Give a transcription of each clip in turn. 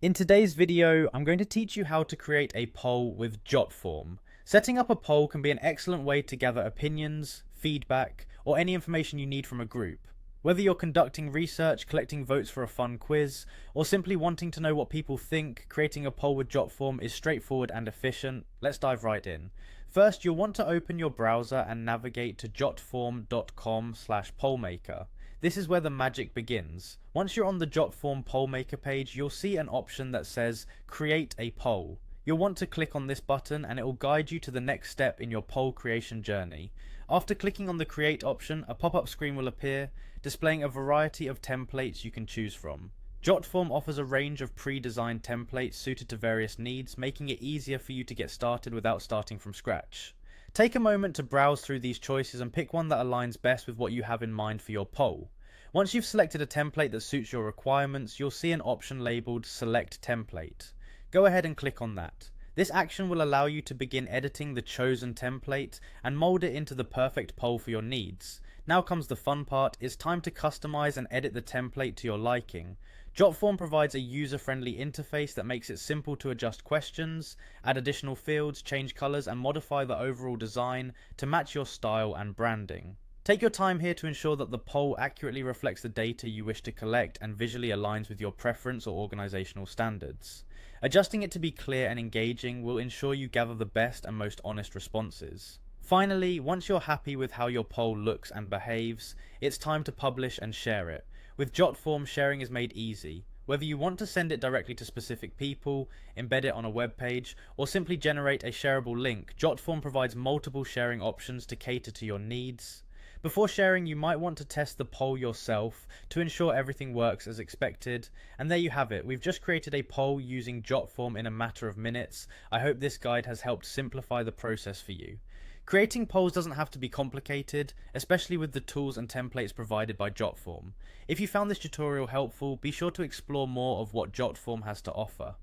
In today's video, I'm going to teach you how to create a poll with Jotform. Setting up a poll can be an excellent way to gather opinions, feedback, or any information you need from a group. Whether you're conducting research, collecting votes for a fun quiz, or simply wanting to know what people think, creating a poll with Jotform is straightforward and efficient. Let's dive right in. First, you'll want to open your browser and navigate to jotform.com/pollmaker. This is where the magic begins. Once you're on the Jotform poll maker page, you'll see an option that says create a poll. You'll want to click on this button and it will guide you to the next step in your poll creation journey. After clicking on the create option, a pop-up screen will appear, displaying a variety of templates you can choose from. Jotform offers a range of pre-designed templates suited to various needs, making it easier for you to get started without starting from scratch. Take a moment to browse through these choices and pick one that aligns best with what you have in mind for your poll. Once you've selected a template that suits your requirements, you'll see an option labeled Select Template. Go ahead and click on that. This action will allow you to begin editing the chosen template and mold it into the perfect poll for your needs. Now comes the fun part. It's time to customize and edit the template to your liking. Jotform provides a user-friendly interface that makes it simple to adjust questions, add additional fields, change colors, and modify the overall design to match your style and branding. Take your time here to ensure that the poll accurately reflects the data you wish to collect and visually aligns with your preference or organizational standards. Adjusting it to be clear and engaging will ensure you gather the best and most honest responses. Finally, once you're happy with how your poll looks and behaves, it's time to publish and share it. With Jotform, sharing is made easy. Whether you want to send it directly to specific people, embed it on a web page, or simply generate a shareable link, Jotform provides multiple sharing options to cater to your needs. Before sharing, you might want to test the poll yourself to ensure everything works as expected. And there you have it. We've just created a poll using Jotform in a matter of minutes. I hope this guide has helped simplify the process for you. Creating polls doesn't have to be complicated, especially with the tools and templates provided by Jotform. If you found this tutorial helpful, be sure to explore more of what Jotform has to offer.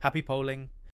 Happy polling!